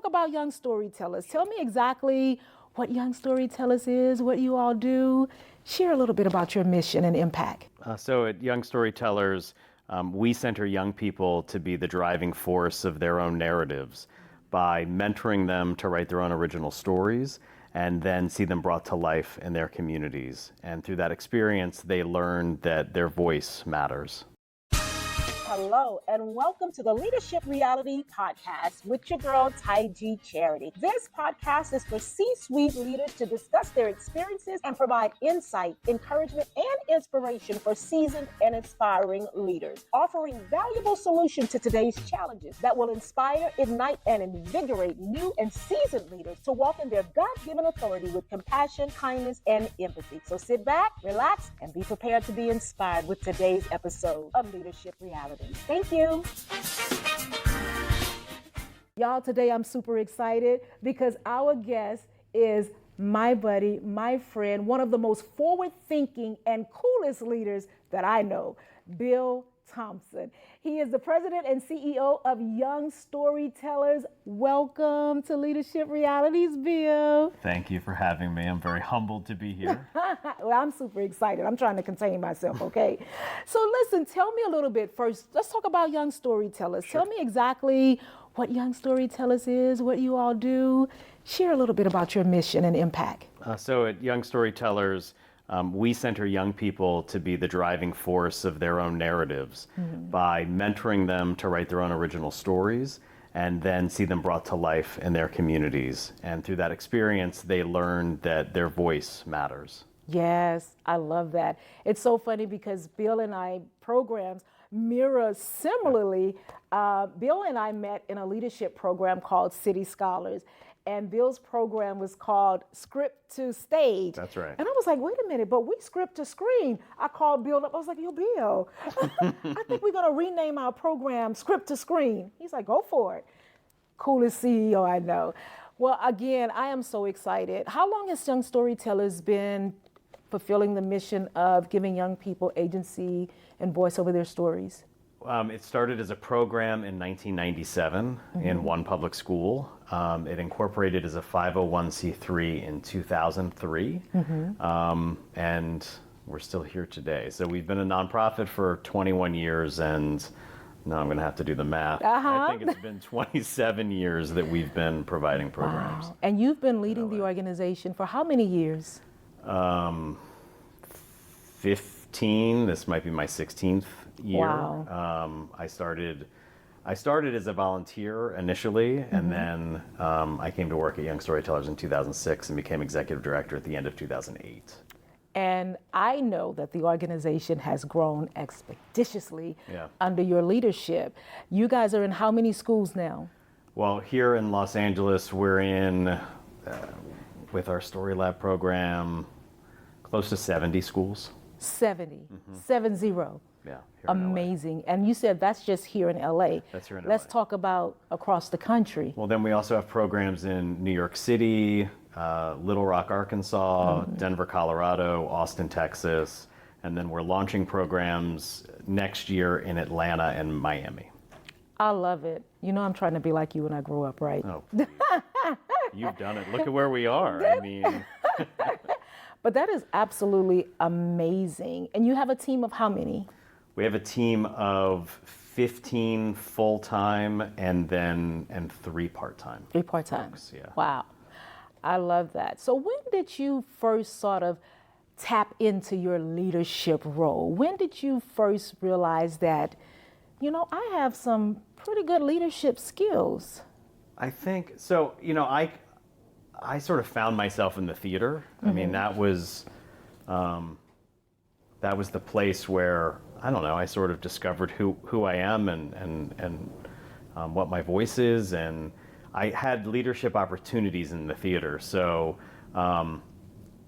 talk about Young Storytellers. Tell me exactly what Young Storytellers is, what you all do. Share a little bit about your mission and impact. So at Young Storytellers, we center young people to be the driving force of their own narratives by mentoring them to write their own original stories and then see them brought to life in their communities. And through that experience, they learn that their voice matters. Hello, and welcome to the Leadership Reality Podcast with your girl, Tige Charity. This podcast is for C-suite leaders to discuss their experiences and provide insight, encouragement, and inspiration for seasoned and inspiring leaders, offering valuable solutions to today's challenges that will inspire, ignite, and invigorate new and seasoned leaders to walk in their God-given authority with compassion, kindness, and empathy. So sit back, relax, and be prepared to be inspired with today's episode of Leadership Reality. Thank you. Y'all, today I'm super excited because our guest is my buddy, my friend, one of the most forward-thinking and coolest leaders that I know, Bill Thompson. He is the president and CEO of Young Storytellers. Welcome to Leadership Realities, Bill. Thank you for having me. I'm very humbled to be here. Well, I'm super excited. I'm trying to contain myself, okay? So listen, tell me a little bit first. Let's talk about Young Storytellers. Sure. Tell me exactly what Young Storytellers is, what you all do. Share a little bit about your mission and impact. So at Young Storytellers, we center young people to be the driving force of their own narratives by mentoring them to write their own original stories and then see them brought to life in their communities. And through that experience, they learn that their voice matters. Yes, I love that. It's so funny because Bill and I programs mirror similarly. Bill and I met in a leadership program called City Scholars. And Bill's program was called Script to Stage. That's right. And I was like, wait a minute, but we script to screen. I called Bill up. I was like, yo, Bill, I think we're going to rename our program Script to Screen. He's like, go for it. Coolest CEO I know. Well, again, I am so excited. How long has Young Storytellers been fulfilling the mission of giving young people agency and voice over their stories? It started as a program in 1997 in one public school. It incorporated as a 501c3 in 2003, and we're still here today. So we've been a nonprofit for 21 years, and now I'm going to have to do the math. I think it's been 27 years that we've been providing programs. Wow. And you've been leading the organization for how many years? 15. This might be my 16th year. Wow. I started as a volunteer initially, and then I came to work at Young Storytellers in 2006 and became executive director at the end of 2008. And I know that the organization has grown expeditiously Yeah. under your leadership. You guys are in how many schools now? Well, here in Los Angeles, we're in, with our Story Lab program, close to 70 schools. 70. 70. Yeah. Here in LA. Amazing. And you said that's just here in LA. That's here in Let's LA. talk about across the country. Well, then we also have programs in New York City, Little Rock, Arkansas, Denver, Colorado, Austin, Texas, and then we're launching programs next year in Atlanta and Miami. I love it. You know I'm trying to be like you when I grow up, right? Oh, please. You've done it. Look at where we are. I mean, But that is absolutely amazing. And you have a team of how many? we have a team of 15 full-time and 3 part-time. 3 part-time. folks, yeah. Wow. I love that. So when did you first sort of tap into your leadership role? When did you first realize that, you know, I have some pretty good leadership skills? I think so. You know, I sort of found myself in the theater. I mean, that was the place where, I don't know, I sort of discovered who I am and what my voice is, and I had leadership opportunities in the theater. So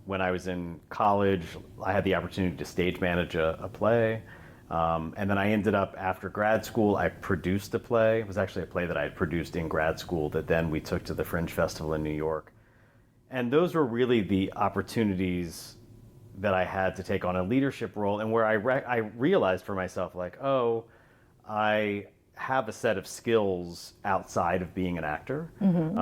when I was in college, I had the opportunity to stage manage a play. And then I ended up, after grad school, I produced a play. It was actually a play that I had produced in grad school that then we took to the Fringe Festival in New York. And those were really the opportunities that I had to take on a leadership role, and where I realized for myself, like, oh, I have a set of skills outside of being an actor,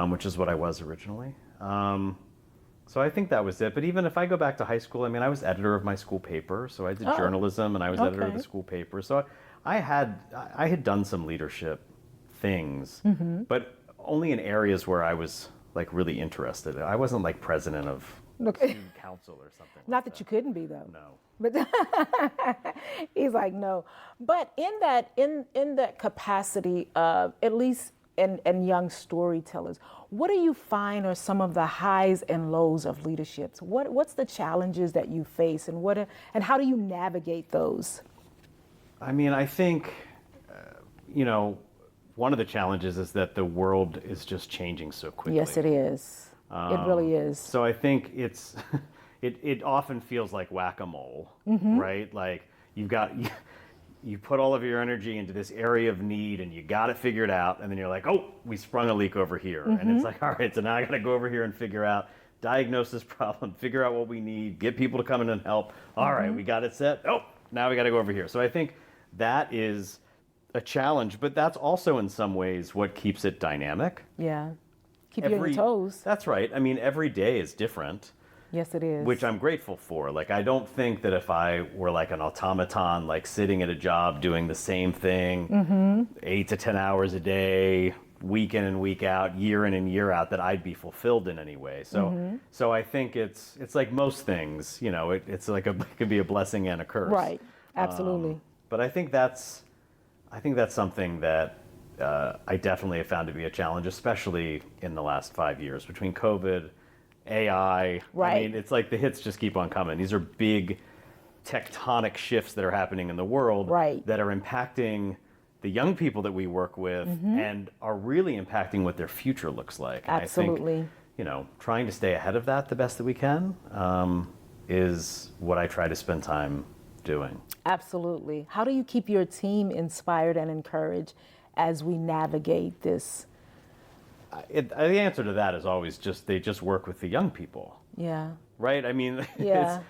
which is what I was originally. So I think that was it. But even if I go back to high school, I mean, I was editor of my school paper, so I did journalism, and I was editor of the school paper. So I had done some leadership things, but only in areas where I was like really interested. I wasn't like president of student council or something. Not that you couldn't be though. No. But he's like, no. But in that capacity of, at least in Young Storytellers, what do you find are some of the highs and lows of leaderships? What's the challenges that you face, and how do you navigate those? I mean, I think, one of the challenges is that the world is just changing so quickly. Yes, it is. It really is. So I think it often feels like whack-a-mole, right? Like you put all of your energy into this area of need and you got it figured out, and then you're like, oh, we sprung a leak over here. And it's like, all right, so now I got to go over here and figure out, diagnose this problem, figure out what we need, get people to come in and help. All right, we got it set. Oh, now we got to go over here. So I think that is a challenge, but that's also in some ways what keeps it dynamic. Yeah. Keep you on your toes. That's right. I mean, every day is different. Yes, it is. Which I'm grateful for. Like, I don't think that if I were like an automaton, like sitting at a job doing the same thing, 8 to 10 hours a day, week in and week out, year in and year out, that I'd be fulfilled in any way. So, so I think it's like most things, it's like it could be a blessing and a curse. Right. Absolutely. But I think that's something that I definitely have found to be a challenge, especially in the last 5 years between COVID, AI. Right. I mean, it's like the hits just keep on coming. These are big tectonic shifts that are happening in the world that are impacting the young people that we work with and are really impacting what their future looks like. And Absolutely. I think, trying to stay ahead of that the best that we can is what I try to spend time doing. Absolutely. How do you keep your team inspired and encouraged as we navigate this? The answer to that is always they just work with the young people. Yeah. Right? I mean, Yeah.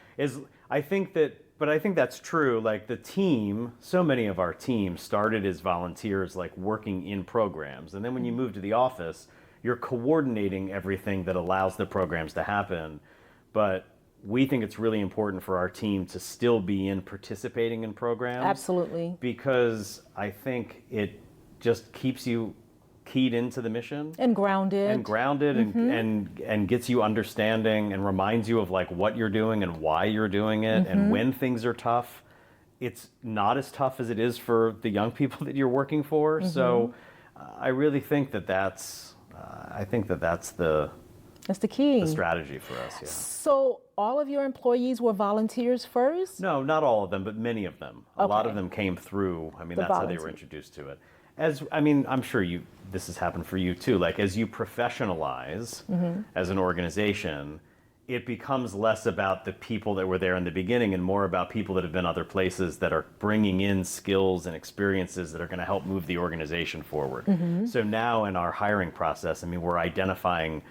I think that's true. Like the team, so many of our team started as volunteers, like working in programs. And then when you move to the office, you're coordinating everything that allows the programs to happen. But we think it's really important for our team to still be participating in programs. Absolutely. Because I think it just keeps you keyed into the mission and grounded and gets you understanding and reminds you of like what you're doing and why you're doing it. And when things are tough, it's not as tough as it is for the young people that you're working for. So I really think that's the key, the strategy for us. Yeah. So all of your employees were volunteers first? No, not all of them, but many of them. A lot of them came through. I mean, that's how they were introduced to it. I'm sure this has happened for you too. Like as you professionalize as an organization, it becomes less about the people that were there in the beginning and more about people that have been other places that are bringing in skills and experiences that are going to help move the organization forward. So now in our hiring process, I mean, we're identifying,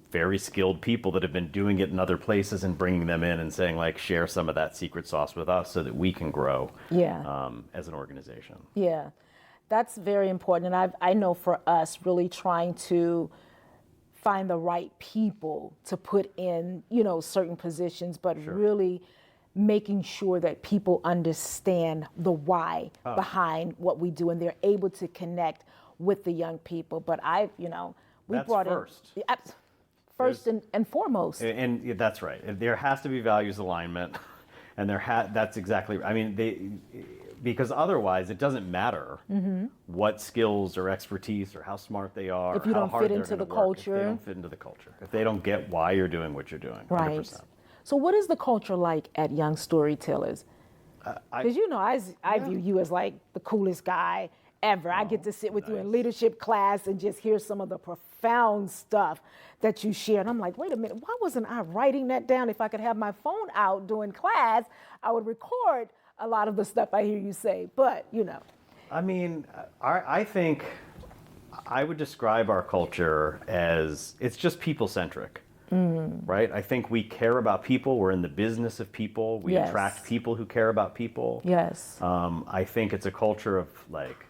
very skilled people that have been doing it in other places and bringing them in and saying like, share some of that secret sauce with us so that we can grow as an organization. Yeah. That's very important. And I know for us really trying to find the right people to put in, certain positions, but really making sure that people understand the why behind what we do and they're able to connect with the young people. But we brought first. in first and foremost. And that's right. There has to be values alignment, and that's exactly. I mean, because otherwise it doesn't matter what skills or expertise or how smart they are. If you don't fit into the culture. If they don't fit into the culture. If they don't get why you're doing what you're doing. 100%. Right. So what is the culture like at Young Storytellers? Because I view you as like the coolest guy ever. I get to sit with you in leadership class and just hear some of the profound stuff that you share. And I'm like, wait a minute, why wasn't I writing that down? If I could have my phone out during class, I would record a lot of the stuff I hear you say. But, I mean, I think I would describe our culture as it's just people-centric. Right? I think we care about people. We're in the business of people. We attract people who care about people. Yes. I think it's a culture of like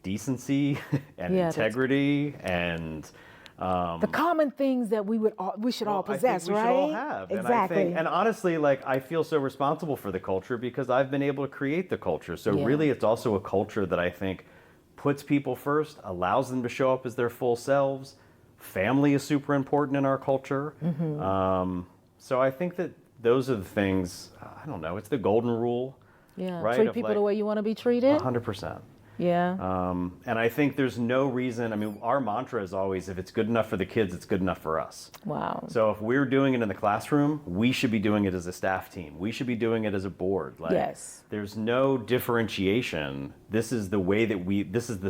decency and Yeah, integrity and the common things that we should all possess, I think we right? should all have. Exactly. And honestly, like I feel so responsible for the culture because I've been able to create the culture. So Yeah. really, it's also a culture that I think puts people first, allows them to show up as their full selves. Family is super important in our culture. So I think that those are the things. I don't know. It's the golden rule. Yeah. Right? Treat Of people like, the way you want to be treated. 100%. Yeah. And I think there's no reason. I mean, our mantra is always, if it's good enough for the kids, it's good enough for us. Wow. So if we're doing it in the classroom, we should be doing it as a staff team. We should be doing it as a board. Like, Yes. there's no differentiation. This is the way that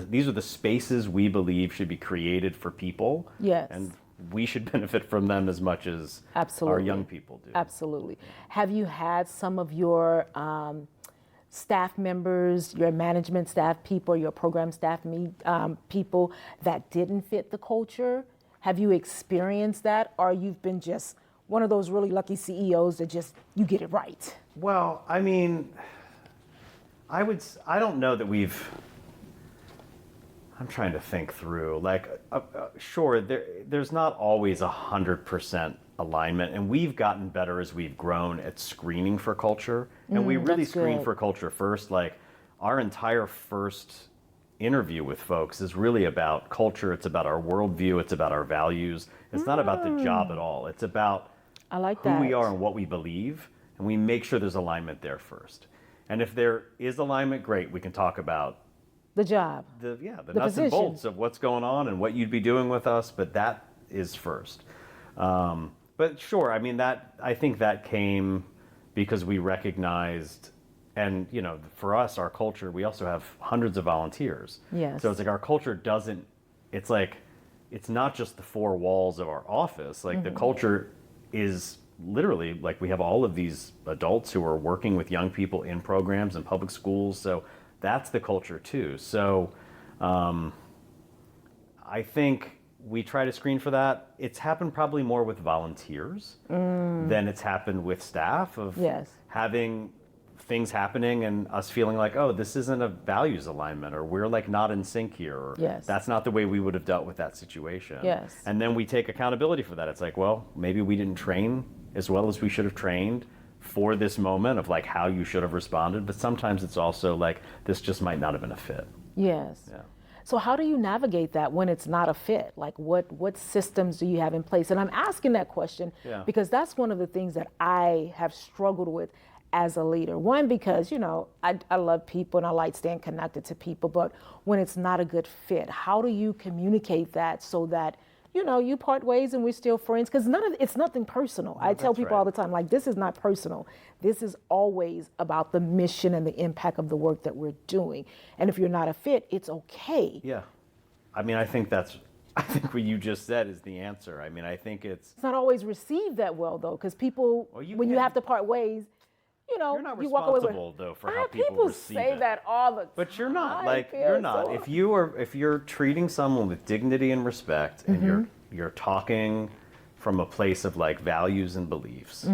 these are the spaces we believe should be created for people. Yes. And we should benefit from them as much as Absolutely. our young people do. Absolutely. Have you had some of your staff members, your management staff people, your program staff people that didn't fit the culture? Have you experienced that, or you've been just one of those really lucky CEOs that just, you get it right? Well, I mean, I don't know that I'm trying to think through, like, sure, there's not always 100% alignment, and we've gotten better as we've grown at screening for culture, and we really that's screen good. for culture first. Like, our entire first interview with folks is really about culture. It's about our worldview. It's about our values. It's not about the job at all. It's about I like who that. we are and what we believe, and we make sure there's alignment there first. And if there is alignment, great, we can talk about The job. the The nuts and position. bolts of what's going on and what you'd be doing with us, but that is first. But sure, I mean, I think that came because we recognized, and for us, our culture, we also have hundreds of volunteers. Yes. So it's like our culture it's not just the four walls of our office. Like the culture is literally, like, we have all of these adults who are working with young people in programs and public schools. So that's the culture too. So I think we try to screen for that. It's happened probably more with volunteers than it's happened with staff, of Yes. having things happening and us feeling like, oh, this isn't a values alignment, or we're like not in sync here, or Yes. that's not the way we would have dealt with that situation. Yes. And then we take accountability for that. It's like, well, maybe we didn't train as well as we should have trained for this moment of like how you should have responded. But sometimes it's also like, this just might not have been a fit. Yes. Yeah. So how do you navigate that when it's not a fit? Like what systems do you have in place? And I'm asking that question because that's one of the things that I have struggled with as a leader. One, because, I love people and I like staying connected to people, but when it's not a good fit, how do you communicate that so that, you part ways and we're still friends? Because it's nothing personal. I tell people all the time, like, this is not personal. This is always about the mission and the impact of the work that we're doing. And if you're not a fit, it's okay. Yeah. I mean, I think what you just said is the answer. I mean, I think it's It's not always received that well, though, because people, when you can't- have to part ways, you're not you walk away with. responsible though for how people People receive say it. that all the time. But you're not. I Like, feel you're not. so- If you're treating someone with dignity and respect, and you're talking from a place of like values and beliefs,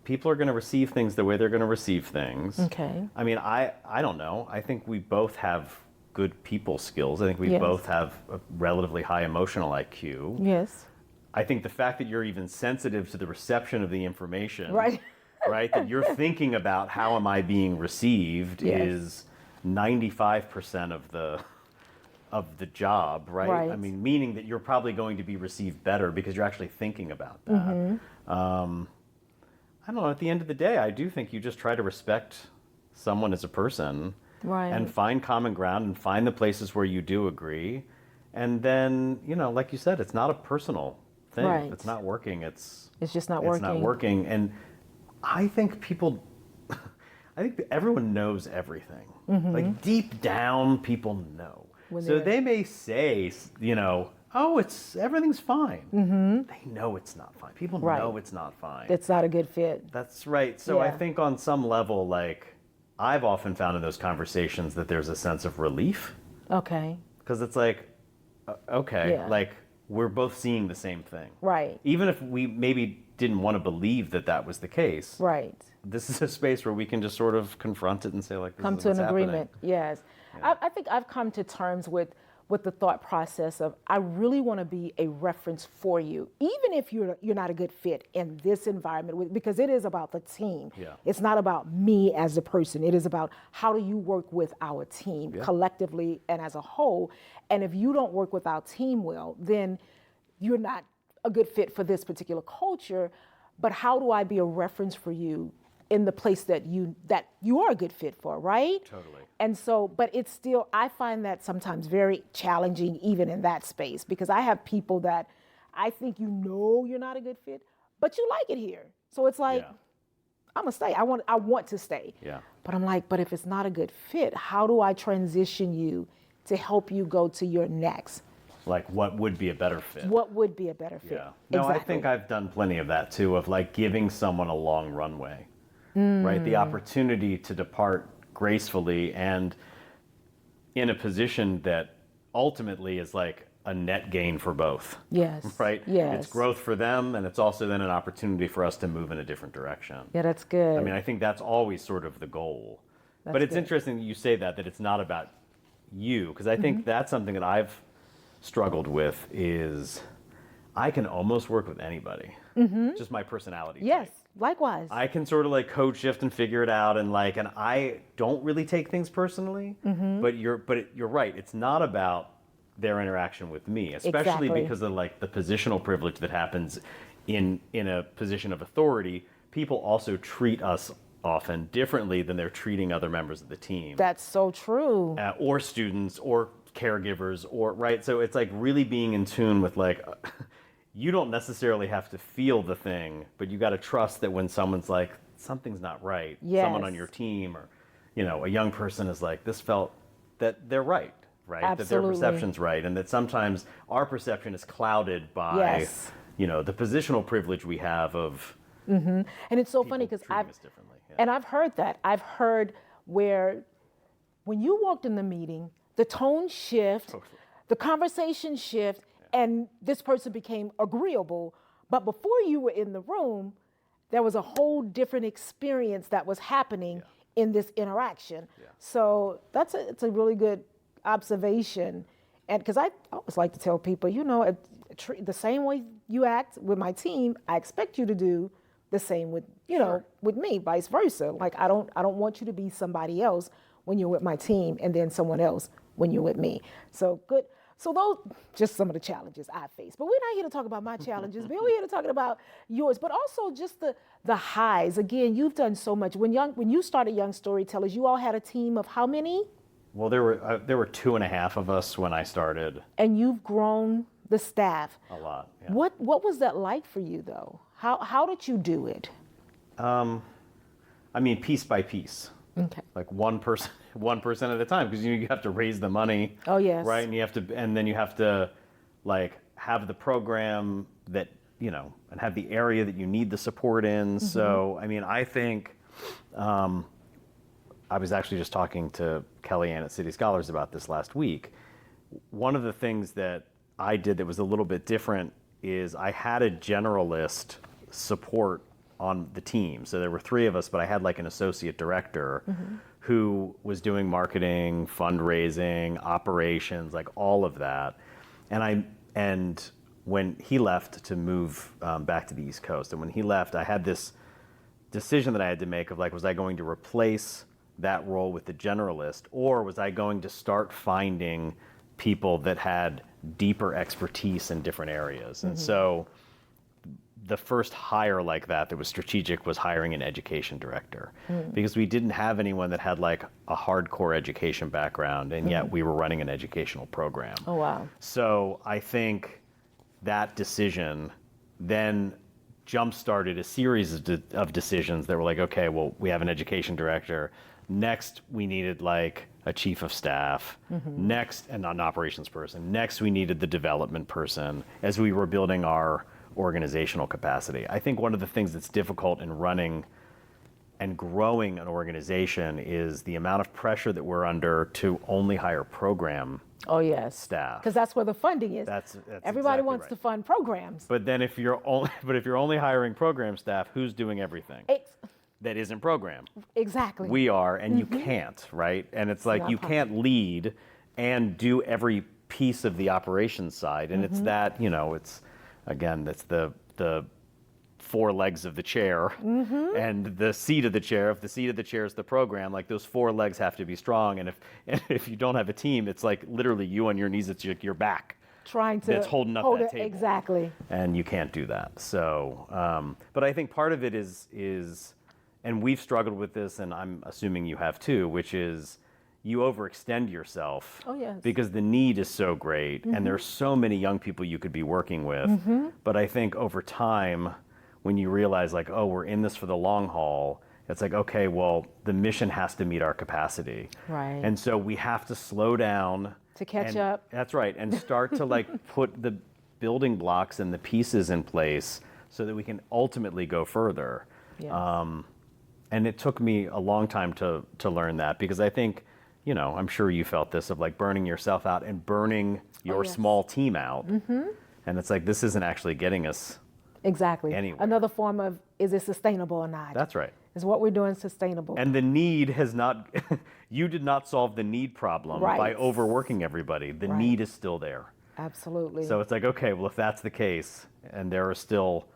people are going to receive things the way they're going to receive things. Okay. I mean, I don't know. I think we both have good people skills. I think we Yes. both have a relatively high emotional IQ. Yes. I think the fact that you're even sensitive to the reception of the information, Right. right, that you're thinking about how am I being received Yes. is 95% of the job, right? Right. I mean, meaning that you're probably going to be received better because you're actually thinking about that. I don't know, at the end of the day, I do think you just try to respect someone as a person, Right. and find common ground and find the places where you do agree. And then, like you said, it's not a personal thing. Right. If it's not working, it's just not it's working. not working. And I think everyone knows everything. Like deep down, people know. So they may say, oh, everything's fine. They know it's not fine. People know it's not fine. It's not a good fit. That's right. So I Yeah. think on some level, like, I've often found in those conversations that there's a sense of relief, Okay. because it's like, okay, Yeah. like, we're both seeing the same thing. Right. Even if we maybe didn't want to believe that that was the case, Right. this is a space where we can just sort of confront it and say, like, this Come is to what's an happening. agreement. Yes. I think I've come to terms with the thought process of I really want to be a reference for you, even if you're not a good fit in this environment, because it is about the team. Yeah. It's not about me as a person. It is about how do you work with our team collectively and as a whole. And if you don't work with our team well, then you're not a good fit for this particular culture. But how do I be a reference for you in the place that you are a good fit for, right? Totally. And so, but it's still, I find that sometimes very challenging even in that space, because I have people that I think you're not a good fit, but you like it here. So it's like, I'm gonna stay. I want to stay. Yeah. But I'm like, but if it's not a good fit, how do I transition you to help you go to your next? Like, what would be a better fit? What would be a better fit? Yeah. No, exactly. I think I've done plenty of that too, of like giving someone a long runway, right? The opportunity to depart gracefully and in a position that ultimately is like a net gain for both. Yes. Right? Yes. It's growth for them, and it's also then an opportunity for us to move in a different direction. Yeah, that's good. I mean, I think that's always sort of the goal. But it's good. interesting that you say that it's not about you, because I think that's something that I've struggled with is I can almost work with anybody. Just my personality. Yes, type. likewise. I can sort of like code shift and figure it out, and I don't really take things personally. But you're right. It's not about their interaction with me, especially Exactly. because of like the positional privilege that happens in a position of authority. People also treat us often differently than they're treating other members of the team. That's so true. Or students or caregivers, or right. So it's like really being in tune with like. You don't necessarily have to feel the thing, but you got to trust that when someone's like, something's not right, someone on your team or, a young person is like, this felt that they're right? Absolutely. That their perception's right. And that sometimes our perception is clouded by, the positional privilege we have of. And it's so funny because I've heard that. I've heard where when you walked in the meeting, the tone shift, the conversation shift, and this person became agreeable. But before you were in the room, there was a whole different experience that was happening in this interaction. So it's a really good observation. And because I always like to tell people, the same way you act with my team, I expect you to do the same with, with me, vice versa. Like, I don't want you to be somebody else when you're with my team and then someone else when you're with me. So good. So those just some of the challenges I face. But we're not here to talk about my challenges, Bill. We're here to talk about yours, but also just the highs. Again, you've done so much. When you started Young Storytellers, you all had a team of how many? Well, there were 2.5 of us when I started. And you've grown the staff. A lot. Yeah. What was that like for you, though? How did you do it? I mean, piece by piece. Okay. Like one person at a time, because you have to raise the money. Oh yes. Right, and then you have to like have the program that and have the area that you need the support in. So I mean, I think I was actually just talking to Kellyanne at City Scholars about this last week. One of the things that I did that was a little bit different is I had a generalist support on the team. So there were 3 of us, but I had like an associate director who was doing marketing, fundraising, operations, like all of that. And when he left to move back to the East Coast, and when he left, I had this decision that I had to make of like, was I going to replace that role with the generalist, or was I going to start finding people that had deeper expertise in different areas? And so the first hire like that was strategic was hiring an education director, because we didn't have anyone that had like a hardcore education background, and yet we were running an educational program. Oh, wow. So I think that decision then jump-started a series of decisions that were like, okay, well, we have an education director. Next, we needed like a chief of staff. Next, and an operations person. Next, we needed the development person as we were building our organizational capacity. I think one of the things that's difficult in running and growing an organization is the amount of pressure that we're under to only hire program staff. Because that's where the funding is. That's Everybody exactly wants right. to fund programs. But then if you're only hiring program staff, who's doing everything? that isn't programmed. Exactly. We are, and you can't, right? And it's like you can't lead and do every piece of the operations side. And it's that, it's, again, that's the four legs of the chair and the seat of the chair. If the seat of the chair is the program, like those four legs have to be strong. And if you don't have a team, it's like literally you on your knees, it's your back. Trying to that's holding up hold that it, table. exactly. And you can't do that. So, but I think part of it is, and we've struggled with this, and I'm assuming you have too, which is you overextend yourself. Oh, yes. Because the need is so great, and there's so many young people you could be working with. But I think over time, when you realize like, oh, we're in this for the long haul, it's like, okay, well, the mission has to meet our capacity. Right. And so we have to slow down. To catch and, up. That's right. And start to like put the building blocks and the pieces in place so that we can ultimately go further. Yes. And it took me a long time to learn that, because I think, I'm sure you felt this of like burning yourself out and burning your small team out. And it's like, this isn't actually getting us Exactly. anywhere. Another form of, is it sustainable or not? That's right. Is what we're doing sustainable? And the need has not, you did not solve the need problem by overworking everybody. The need is still there. Absolutely. So it's like, okay, well, if that's the case, and there are still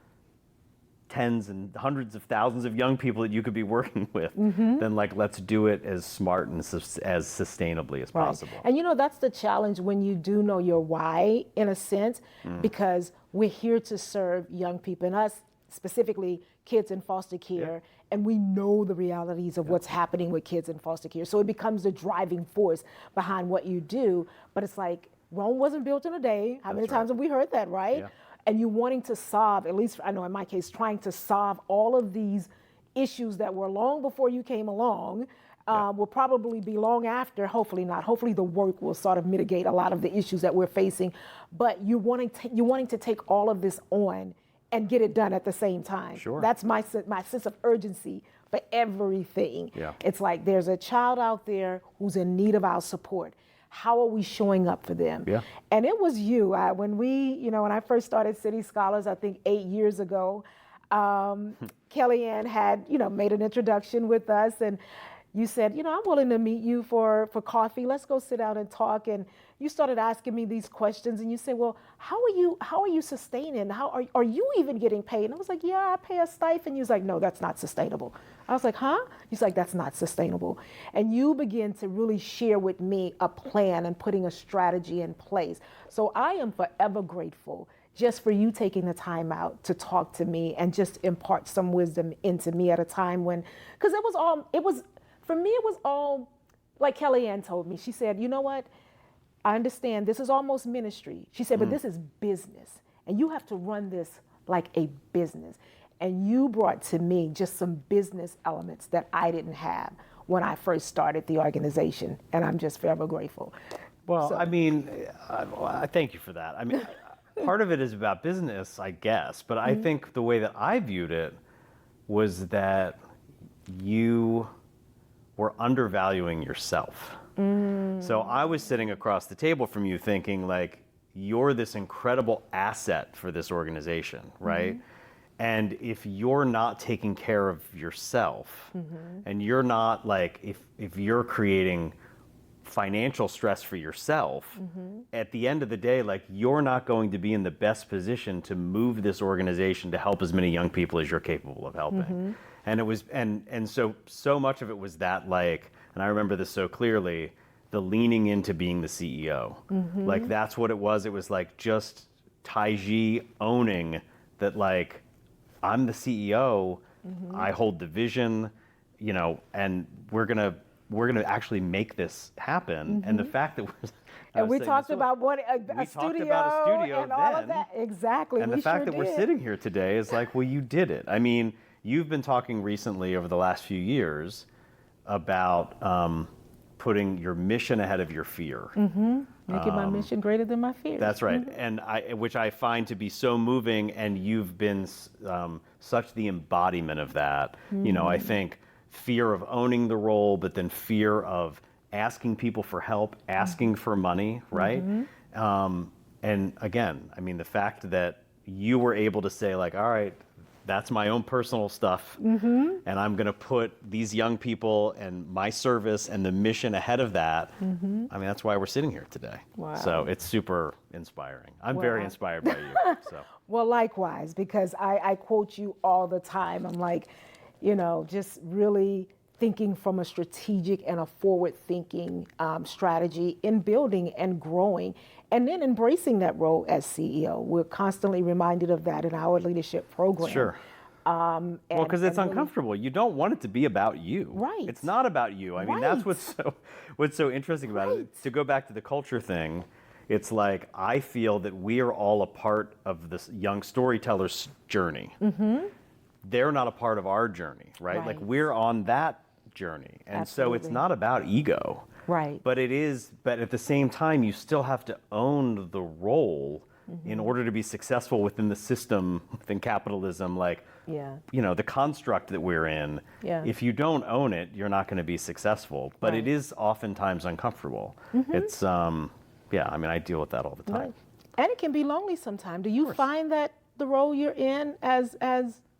tens and hundreds of thousands of young people that you could be working with, then like, let's do it as smart and as sustainably as possible. And that's the challenge when you do know your why, in a sense, because we're here to serve young people, and us specifically kids in foster care, and we know the realities of what's happening with kids in foster care. So it becomes the driving force behind what you do. But it's like, Rome wasn't built in a day. How many times have we heard that, right? Yeah. And you wanting to solve, at least I know in my case, trying to solve all of these issues that were long before you came along, will probably be long after, hopefully not. Hopefully the work will sort of mitigate a lot of the issues that we're facing. But you're wanting to take all of this on and get it done at the same time. Sure. That's my sense of urgency for everything. Yeah. It's like there's a child out there who's in need of our support. How are we showing up for them? Yeah. And it was you. When I first started City Scholars, I think 8 years ago, Kellyanne had, made an introduction with us, and you said, I'm willing to meet you for coffee. Let's go sit down and talk. And you started asking me these questions, and you said, well, how are you sustaining? How are you even getting paid? And I was like, yeah, I pay a stipend. You was like, no, that's not sustainable. I was like, huh? He's like, that's not sustainable. And you begin to really share with me a plan and putting a strategy in place. So I am forever grateful just for you taking the time out to talk to me and just impart some wisdom into me at a time when, because for me, it was all, like Kellyanne told me, she said, you know what? I understand this is almost ministry. She said, but this is business, and you have to run this like a business. And you brought to me just some business elements that I didn't have when I first started the organization, and I'm just forever grateful. Well, I thank you for that. I mean, part of it is about business, I guess, but I think the way that I viewed it was that you were undervaluing yourself. So I was sitting across the table from you thinking like, you're this incredible asset for this organization, right? And if you're not taking care of yourself, and you're not like, if you're creating financial stress for yourself, at the end of the day, like, you're not going to be in the best position to move this organization to help as many young people as you're capable of helping. And it was, and so much of it was that, like, and I remember this so clearly, the leaning into being the CEO. Like, that's what it was. It was like just Tige owning that, like, I'm the CEO, I hold the vision, and we're gonna actually make this happen. And the fact that we talked about a studio and all of that. Exactly. And the fact that we're sitting here today is like, well, you did it. I mean, you've been talking recently over the last few years about putting your mission ahead of your fear. Making my mission greater than my fear. That's right. And which I find to be so moving, and you've been such the embodiment of that. I think fear of owning the role, but then fear of asking people for help, asking for money, right? And again, I mean, the fact that you were able to say like, all right, that's my own personal stuff. And I'm going to put these young people and my service and the mission ahead of that. I mean, that's why we're sitting here today. Wow. So it's super inspiring. I'm very inspired by you. So. Well, likewise, because I quote you all the time. I'm like, you know, just really thinking from a strategic and a forward-thinking strategy in building and growing, and then embracing that role as CEO. We're constantly reminded of that in our leadership program. Sure. Well, because it's uncomfortable. You don't want it to be about you. Right. It's not about you. I mean, that's what's so interesting about it. To go back to the culture thing, it's like I feel that we are all a part of this Young Storytellers journey. They're not a part of our journey, right? Like we're on that journey. And so it's not about ego. Right. But at the same time, you still have to own the role in order to be successful within the system, within capitalism, like, you know, the construct that we're in. If you don't own it, you're not going to be successful. But it is oftentimes uncomfortable. It's, I mean, I deal with that all the time. And it can be lonely sometimes. Do you find that the role you're in as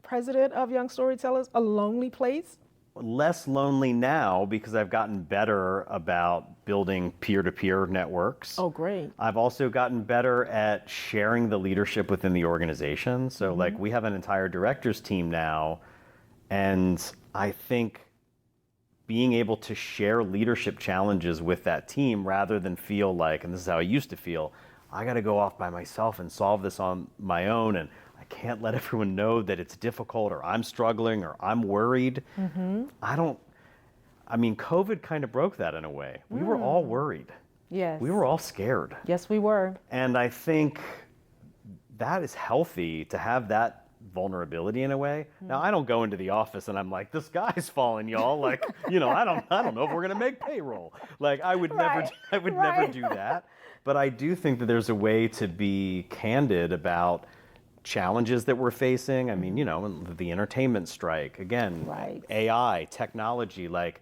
president of Young Storytellers a lonely place? Less lonely now because I've gotten better about building peer-to-peer networks. Oh, great. I've also gotten better at sharing the leadership within the organization. So like we have an entire directors team now, and I think being able to share leadership challenges with that team rather than feel like, and this is how I used to feel, I got to go off by myself and solve this on my own, and I can't let everyone know that it's difficult or I'm struggling or I'm worried. I mean, COVID kind of broke that in a way. We were all worried. Yes. We were all scared. Yes, we were. And I think that is healthy to have that vulnerability in a way. Now, I don't go into the office and I'm like, the sky's falling, y'all. Like, you know, I don't know if we're going to make payroll. Like, I would never do that. But I do think that there's a way to be candid about challenges that we're facing. I mean, you know, the entertainment strike, again, AI, technology, like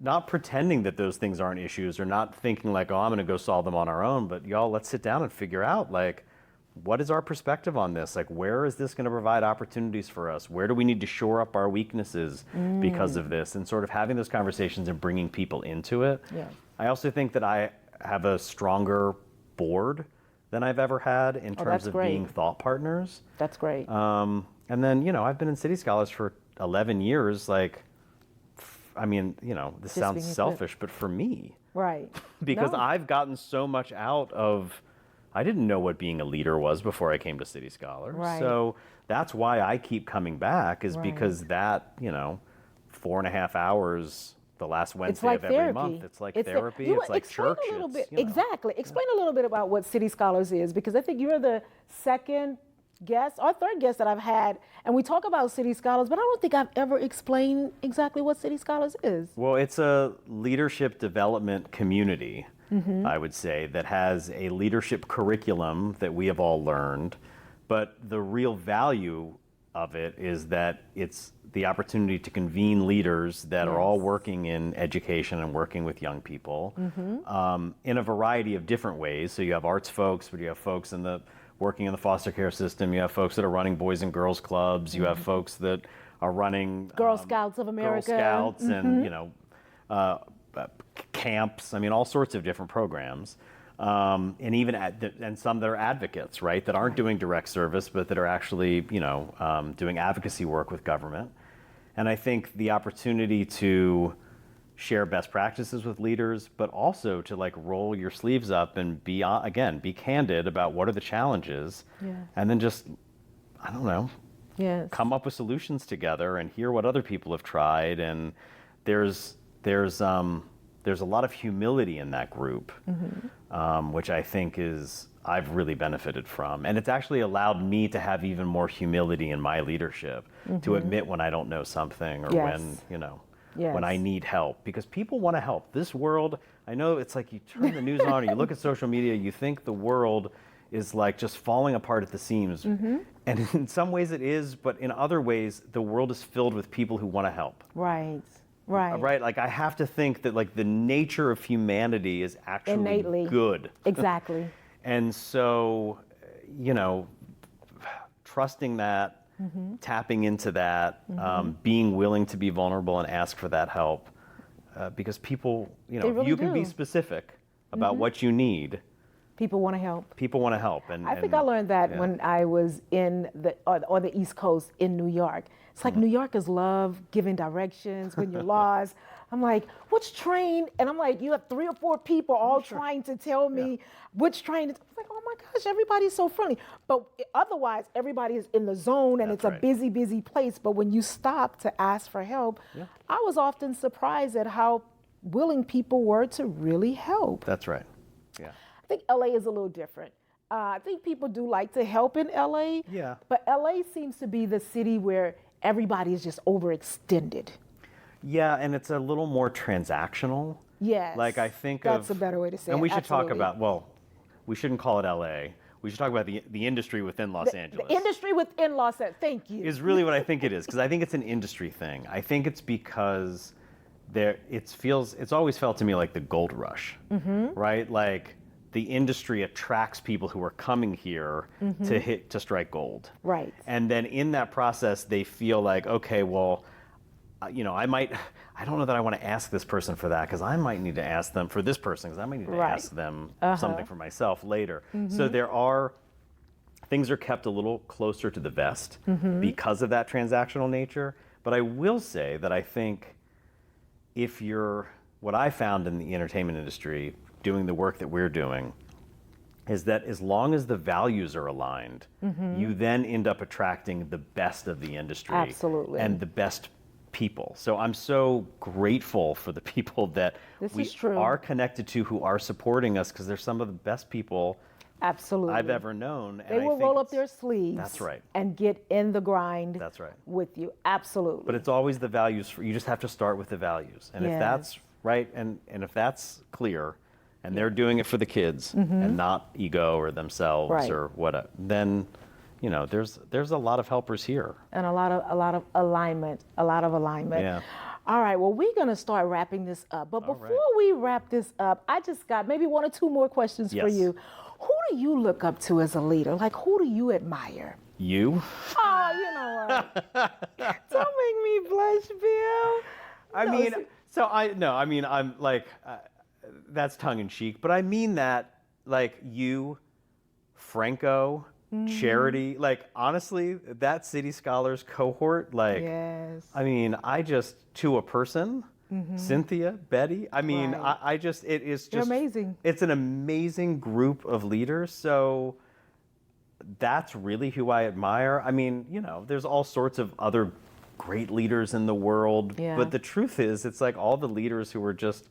not pretending that those things aren't issues or not thinking like, oh, I'm going to go solve them on our own. But y'all, let's sit down and figure out like, what is our perspective on this? Like, where is this going to provide opportunities for us? Where do we need to shore up our weaknesses because of this? And sort of having those conversations and bringing people into it. I also think that I have a stronger board than I've ever had in terms of being thought partners. That's great. And then, you know, I've been in City Scholars for 11 years. Like, I mean, you know, this sounds selfish, but for me. Because I've gotten so much out of, I didn't know what being a leader was before I came to City Scholars. So that's why I keep coming back, is because that, you know, 4.5 hours the last Wednesday of every month. It's like therapy. It's like church. Explain a little bit. Exactly. Explain a little bit about what City Scholars is, because I think you're the second guest or third guest that I've had, and we talk about City Scholars, but I don't think I've ever explained exactly what City Scholars is. Well, it's a leadership development community, I would say, that has a leadership curriculum that we have all learned, but the real value of it is that it's the opportunity to convene leaders that are all working in education and working with young people in a variety of different ways. So you have arts folks, but you have folks working in the foster care system. You have folks that are running boys and girls clubs. You have folks that are running Girl Scouts of America. Girl Scouts and, you know, camps. I mean, all sorts of different programs. And even and some that are advocates, right, that aren't doing direct service, but that are actually, you know, doing advocacy work with government. And I think the opportunity to share best practices with leaders, but also to like roll your sleeves up and be candid about what are the challenges, and then just, I don't know, come up with solutions together and hear what other people have tried. And there's a lot of humility in that group, which I think I've really benefited from. And it's actually allowed me to have even more humility in my leadership, to admit when I don't know something or when, you know, when I need help, because people want to help. This world, I know it's like you turn the news on or you look at social media, you think the world is like just falling apart at the seams. And in some ways it is, but in other ways, the world is filled with people who want to help. Right. Like I have to think that like the nature of humanity is actually innately good. Exactly. And so, you know, trusting that tapping into that, being willing to be vulnerable and ask for that help, because people, They really you can be do. specific about what you need. People want to help. People want to help, I think I learned that yeah. when I was on the East Coast in New York. It's like New Yorkers love giving directions when you're lost. I'm like, which train? And I'm like, you have 3 or 4 people all trying to tell me which train. It's like, oh my gosh, everybody's so friendly. But otherwise, everybody is in the zone and That's it's a right. busy, busy place. But when you stop to ask for help, I was often surprised at how willing people were to really help. That's right. Yeah. I think LA is a little different. I think people do like to help in LA. Yeah. But LA seems to be the city where everybody is just overextended. Yeah, and it's a little more transactional. Yes. Like I think that's a better way to say it. And we should talk Absolutely. about, well, we shouldn't call it LA. We should talk about the industry within Los Angeles. The industry within Los Angeles. Thank you. Is really what I think it is, because I think it's an industry thing. I think it's because it's always felt to me like the gold rush, right? Like the industry attracts people who are coming here to strike gold. Right. And then in that process, they feel like, okay, well, I don't know that I want to ask this person for that, because I might need to ask them for this person, because I might need to ask them something for myself later. So things are kept a little closer to the vest because of that transactional nature. But I will say that I think what I found in the entertainment industry, doing the work that we're doing, is that as long as the values are aligned, you then end up attracting the best of the industry. Absolutely. And the best people. So I'm so grateful for the people that we are connected to, who are supporting us, because they're some of the best people Absolutely. I've ever known. They will roll up their sleeves. That's right. And get in the grind. That's right. With you. Absolutely. But it's always the values. You just have to start with the values. And if that's right, and if that's clear, and they're doing it for the kids and not ego or themselves or whatever, then there's a lot of helpers here. And a lot of alignment. Yeah. All right, well, we're going to start wrapping this up. But before we wrap this up, I just got maybe 1 or 2 more questions for you. Who do you look up to as a leader? Like, who do you admire? You? Oh, you know what? Don't make me blush, Bill. I'm like, that's tongue in cheek, but I mean that, like, you, Franco, Charity, like, honestly, that City Scholars cohort, like, I mean, to a person, Cynthia, Betty, I mean, it is just, They're amazing. It's an amazing group of leaders. So that's really who I admire. I mean, there's all sorts of other great leaders in the world, but the truth is, it's like all the leaders who are just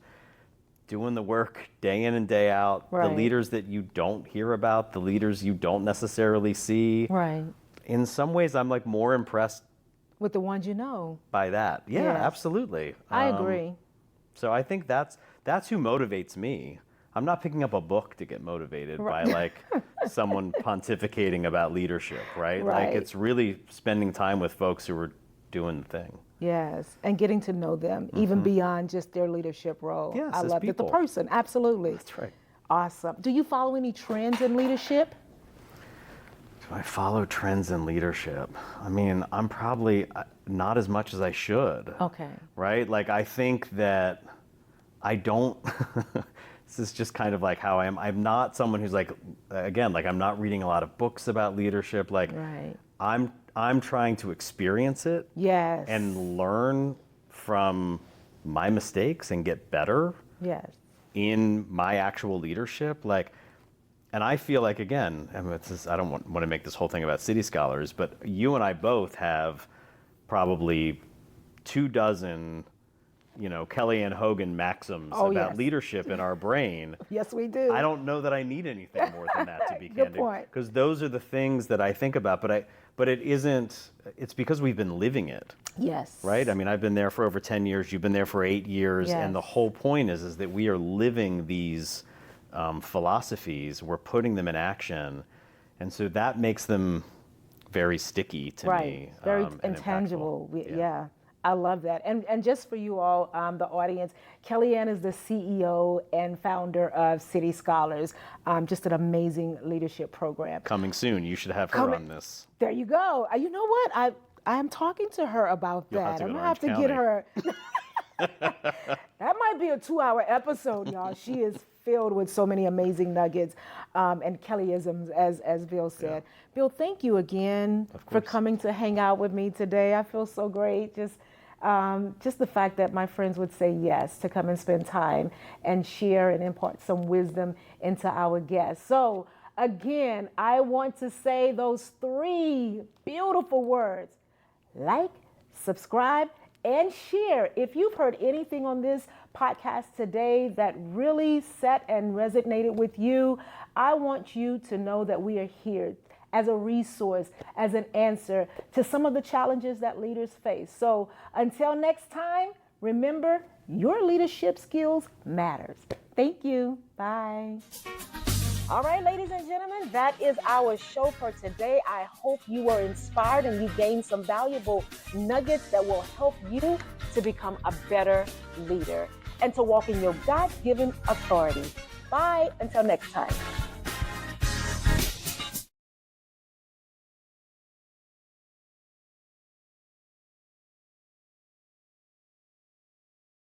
doing the work day in and day out, the leaders that you don't hear about, the leaders you don't necessarily see. Right. In some ways, I'm like more impressed with the ones you know. By that. Yeah, absolutely. I agree. So I think that's who motivates me. I'm not picking up a book to get motivated by like someone pontificating about leadership, right? Like it's really spending time with folks who are doing the thing. Yes, and getting to know them, even beyond just their leadership role. Yes, I as love it. The people. person, absolutely. That's right. Awesome. Do you follow any trends in leadership? Do I follow trends in leadership? I mean, I'm probably not as much as I should. Okay. Right? Like, I think that I don't, this is just kind of like how I am. I'm not someone who's like, again, like I'm not reading a lot of books about leadership. Like, I'm trying to experience it. Yes. And learn from my mistakes and get better. Yes. In my actual leadership. Like, and I feel like, again, I mean, I don't want to make this whole thing about City Scholars, but you and I both have probably 24, Kellyanne Hogan maxims about leadership in our brain. Yes, we do. I don't know that I need anything more than that, to be Good candid. point. Because those are the things that I think about, but it isn't, it's because we've been living it. Yes. Right? I mean, I've been there for over 10 years, you've been there for 8 years, and the whole point is that we are living these philosophies, we're putting them in action, and so that makes them very sticky to me. Very and intangible. impactful. Yeah, I love that. And just for you all, the audience, Kellyanne is the CEO and founder of City Scholars, just an amazing leadership program. Coming soon. You should have her on this. There you go. You know what? I am talking to her about You'll that. have to I'm go going to to have to get Orange her. That might be a 2-hour episode, y'all. She is filled with so many amazing nuggets and Kellyisms, as Bill said. Yeah. Bill, thank you again for course. coming to hang out with me today. I feel so great. Just the fact that my friends would say yes to come and spend time and share and impart some wisdom into our guests. So again, I want to say those 3 beautiful words: like, subscribe, and share. If you've heard anything on this podcast today that really set and resonated with you, I want you to know that we are here as a resource, as an answer to some of the challenges that leaders face. So until next time, remember, your leadership skills matters. Thank you. Bye. All right, ladies and gentlemen, that is our show for today. I hope you were inspired and you gained some valuable nuggets that will help you to become a better leader and to walk in your God-given authority. Bye, until next time.